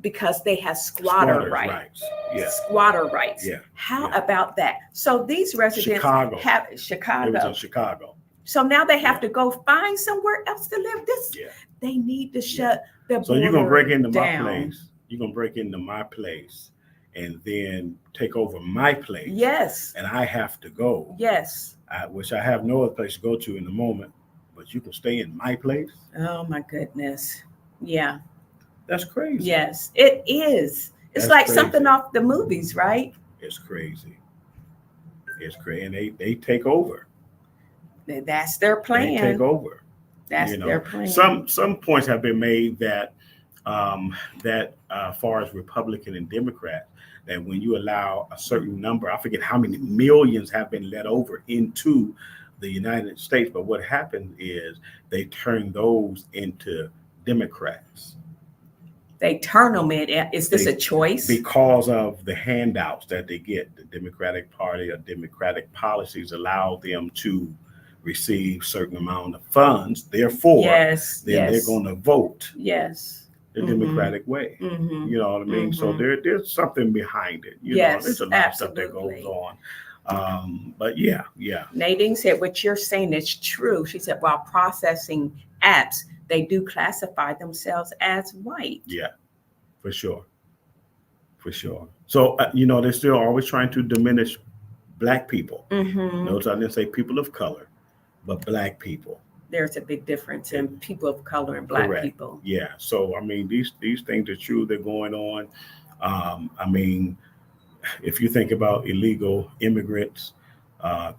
Because they have squatter Squatters' rights. Yeah, Squatter rights. Yeah, How yeah. about that? So these residents Chicago. have It was Chicago. in Chicago. So now they have Yeah. to go find somewhere else to live. Yeah. They need to shut the So you're gonna break into down. my place. You're gonna break into my place and then take over my place. Yes. And I have to go. Yes. Which I have no other place to go to in the moment. But you can stay in my place. Oh my goodness. Yeah. That's crazy. Yes, it is. It's That's like crazy. something off the movies, right? It's crazy. It's crazy. And they take over. That's their They plan. take over. That's You know, their plan. Some points have been made that far as Republican and Democrat, that when you allow a certain number, I forget how many millions have been let over into the United States, but what happened is they turn those into Democrats They turn them in. Is this a choice? because of the handouts that they get. The Democratic Party or Democratic policies allow them to receive certain amount of funds. Therefore, Yes. then Yes. they're going to vote Yes. the Mhm. Democratic way. Mm-hmm. You know what I mean? So Mhm. there's something behind it. You Yes, know, there's a lot of stuff absolutely. that goes on. But yeah. Nadine said, what you're saying is true. She said, while processing apps, they do classify themselves as white. Yeah, for sure. So, they're still always trying to diminish Black people. Mm-hmm. Notice I didn't say people of color, but Black people. There's a big difference in people of color and Black Correct. people. Yeah. So, I mean, these things are true. They're going on. if you think about illegal immigrants,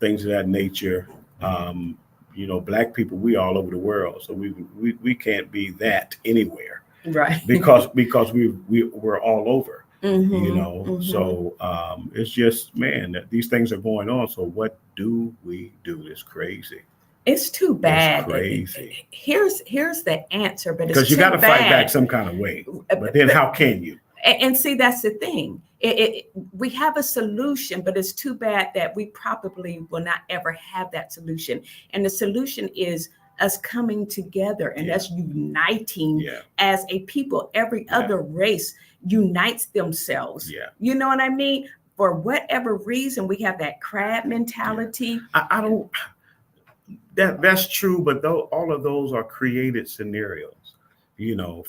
things of that nature, Black people, we all over the world, so we can't be that anywhere, Right. because we're all over, Mhm. So it's just, man, that these things are going on. So what do we do? It's crazy. It's too bad. Crazy. Here's the answer, but it's Because you too got to fight back bad. some kind of way. But then how can you? And see, that's the thing. We have a solution, but it's too bad that we probably will not ever have that solution. And the solution is us coming together and us uniting as a people. Every other race unites themselves. Yeah. You know what I mean? For whatever reason, we have that crab mentality. I don't. That's true, but though all of those are created scenarios,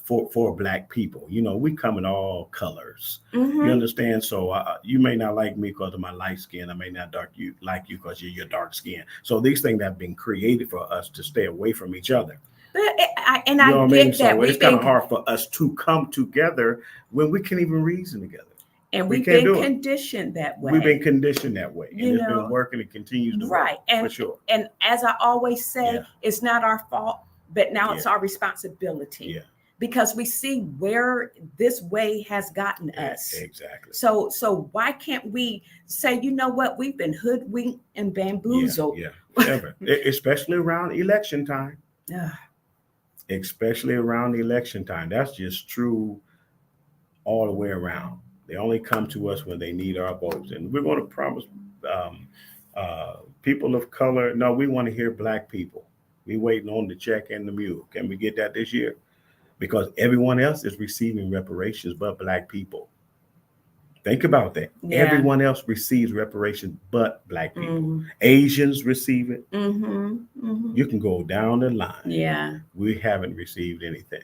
for Black people. We come in all colors. Mhm. You understand? So you may not like me because of my light skin. I may not like you because you're dark skin. So these things have been created for us to stay away from each other. But I You know what I get mean? that. So it's kind of hard for us to come together when we can't even reason together. And We we've can't been do it. conditioned that way. We've been conditioned that way, and You it's know, been working. It continues to right. work, for sure. And as I always say, it's not our fault, but now it's our responsibility. Yeah. Because we see where this way has gotten us. Exactly. So why can't we say, you know what, we've been hoodwinked and bamboozled. Ever. Especially around election time. Especially around election time. That's just true all the way around. They only come to us when they need our votes. And we're going to promise people of color, no, we want to hear Black people. We waiting on the check and the mule. Can we get that this year? Because everyone else is receiving reparations but Black people. Think about that. Yeah. Everyone else receives reparations but Black people. Mm-hmm. Asians receive it. Mm-hmm. Mm-hmm. You can go down the line. Yeah. We haven't received anything.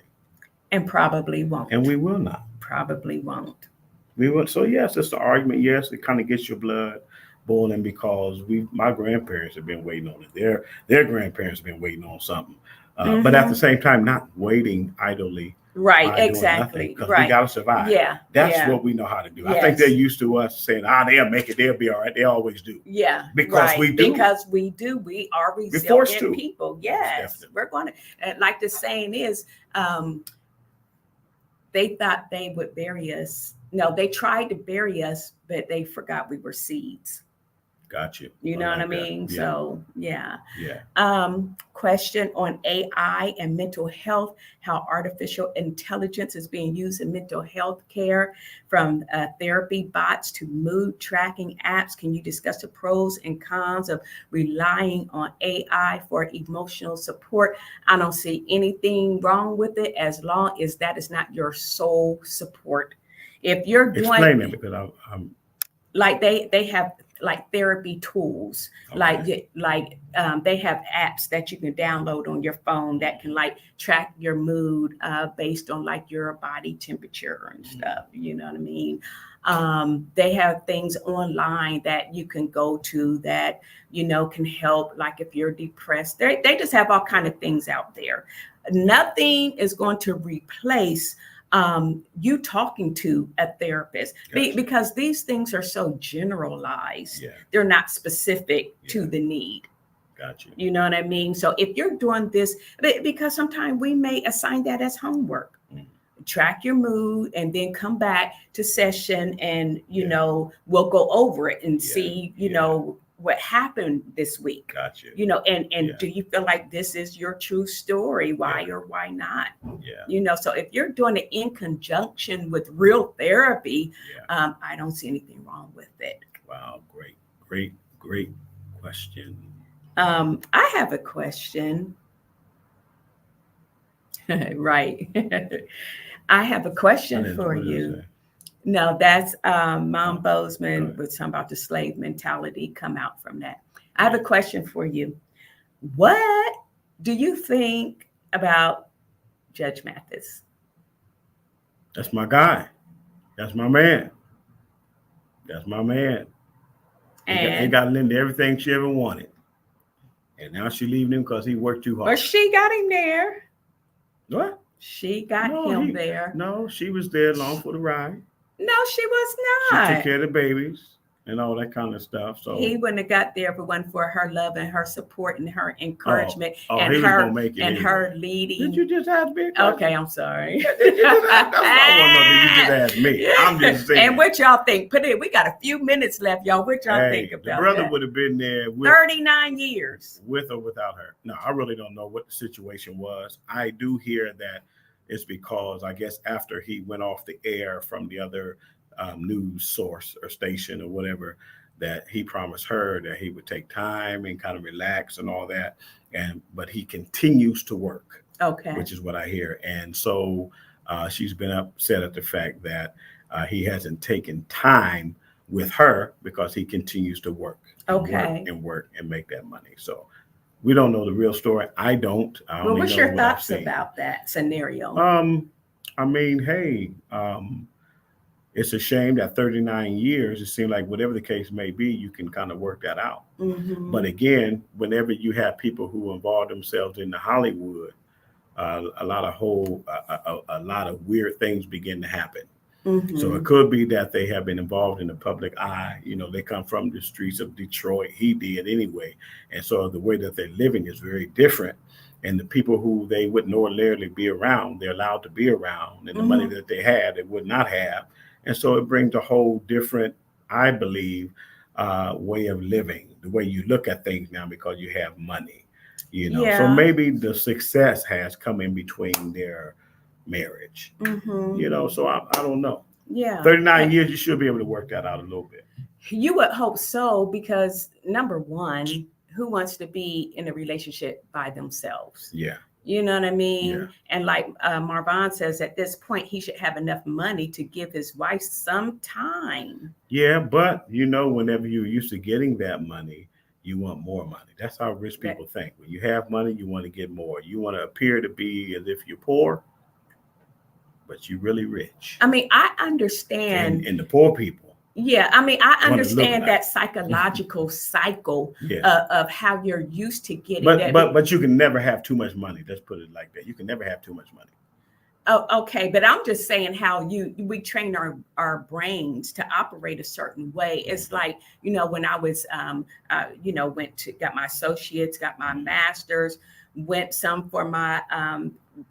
And probably won't. And we will not. Probably won't. We will. So yes, it's the argument. Yes, it kind of gets your blood boiling because my grandparents have been waiting on it. Their grandparents have been waiting on something. But at the same time, not waiting idly. Right, exactly. Because right. We got to survive. Yeah. That's what we know how to do. Yes. I think they're used to us saying, they'll make it, they'll be all right. They always do. Yeah. Because we do. Because we do. We are resilient people. Yes. We're going to, like the saying is, they thought they would bury us. No, they tried to bury us, but they forgot we were seeds. Got you. You know what I mean? Yeah. So, yeah. Yeah. Question on AI and mental health, how artificial intelligence is being used in mental health care, from therapy bots to mood tracking apps. Can you discuss the pros and cons of relying on AI for emotional support? I don't see anything wrong with it as long as that is not your sole support. If you're doing, explain it, because I'm like they have like therapy tools, okay. They have apps that you can download on your phone that can like track your mood based on like your body temperature and stuff. You know what I mean? They have things online that you can go to that, can help. Like if you're depressed, they just have all kind of things out there. Nothing is going to replace you talking to a therapist. Gotcha. Because these things are so generalized. Yeah. They're not specific to the need. Gotcha. You know what I mean? So if you're doing this, because sometimes we may assign that as homework. Track your mood and then come back to session and, we'll go over it and see, what happened this week. Gotcha. And do you feel like this is your true story? Why or why not? Yeah. So if you're doing it in conjunction with real therapy, I don't see anything wrong with it. Wow. Great question. I have a question. Right. I have a question for you. No, that's Mom Bozeman with something about the slave mentality come out from that. I have a question for you. What do you think about Judge Mathis? That's my guy. That's my man. And he got Linda everything she ever wanted. And now she leaving him because he worked too hard. But she got him there. What? She got him there. No, she was there along for the ride. No, she was She not. took care of the babies and all that kind of stuff. So He wouldn't have got there if it wasn't for her love and her support and her encouragement he and was her gonna make it anyway. her leading. Did you just ask me a question? Okay, I'm sorry. Did you just ask, that's what I want to know. Did you just ask me? I'm just saying. And what y'all think? Put it. We got a few minutes left, y'all. What y'all think the about brother that? would have been there with 39 years. or without her. No, I really don't know what the situation was. I do hear that it's because I guess after he went off the air from the other news source or station or whatever, that he promised her that he would take time and kind of relax and all that. But he continues to work. Okay. Which is what I hear. And so she's been upset at the fact that he hasn't taken time with her because he continues to work. Okay. And work and make that money. So we don't know the real story. I don't. Well, what's your thoughts about that scenario? I mean, hey, it's a shame that 39 years, it seems like whatever the case may be, you can kind of work that out. Mm-hmm. But again, whenever you have people who involve themselves in the Hollywood, a lot of weird things begin to happen. Mm-hmm. So it could be that they have been involved in the public eye. You know, they come from the streets of Detroit. He did anyway. And so the way that they're living is very different. And the people who they wouldn't ordinarily be around, they're allowed to be around. And the money that they had, they would not have. And so it brings a whole different, I believe, way of living, the way you look at things now because you have money. You know, so maybe the success has come in between their marriage. Mm-hmm. You know, so I don't know. Yeah. 39 years, you should be able to work that out a little bit. You would hope so, because number one, who wants to be in a relationship by themselves? Yeah. You know what I mean? Yeah. And like Marvin says, at this point, he should have enough money to give his wife some time. Yeah, but you know, whenever you're used to getting that money, you want more money. That's how rich people think. When you have money, you want to get more. You want to appear to be as if you're poor, but you're really rich. I mean, I understand. And the poor people. Yeah, I mean, I understand that psychological cycle of how you're used to getting that. But you can never have too much money. Let's put it like that. You can never have too much money. Oh, okay. But I'm just saying how we train our brains to operate a certain way. It's like, you know, when I was, got my associates, got my master's, went some for my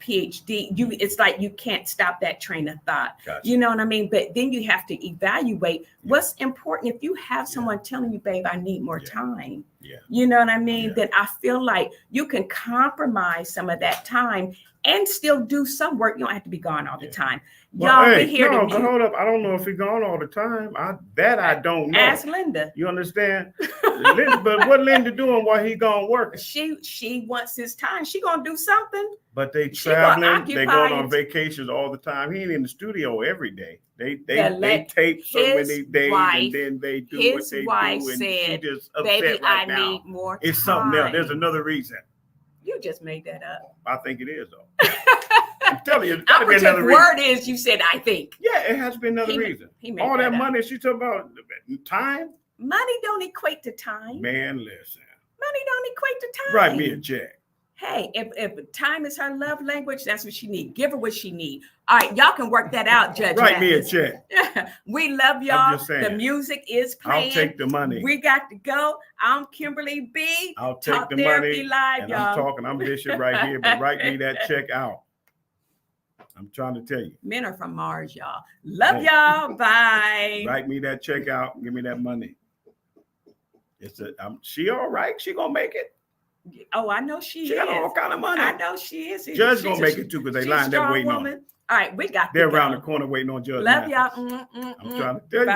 PhD. It's like you can't stop that train of thought. Gotcha. You know what I mean? But then you have to evaluate what's important. If you have someone telling you, babe, I need more time. Yeah. You know what I mean? Then I feel like you can compromise some of that time and still do some work. You don't have to be gone all the time. Well, Y'all be here. But hold up. I don't know if he's gone all the time. I don't know. Ask Linda. You understand? But what Linda doing while he gone working? She wants his time. She gonna do something. But they traveling. They going on vacations all the time. He ain't in the studio every day. They tape so many days and then they do what they do. His wife said, just "Baby, I need more time." It's something else. There's another reason. You just made that up. I think it is though. I'm telling you, it's I be another reason. Word is you said I think. Yeah, it has to be another reason. All that money she talking about time. Money don't equate to time. Man, listen. Money don't equate to time. Write me a check. Hey, if time is her love language, that's what she need. Give her what she need. All right, y'all can work that out, Judge. Write me a check. We love y'all. The music is playing. I'll take the money. We got to go. I'm Kimberly B. I'll take Talk the Therapy money. Live, and y'all. I'm Bishop right here, but write me that check out. I'm trying to tell you. Men are from Mars, y'all. Love y'all. Bye. Write me that check out. Give me that money. She all right? She gonna make it? Oh, I know she is. She got all kind of money. I know she is. Judge gonna make it too because they lined up waiting on it. All right, we got. They're around the corner waiting on Judge. Love y'all. I'm trying to tell you.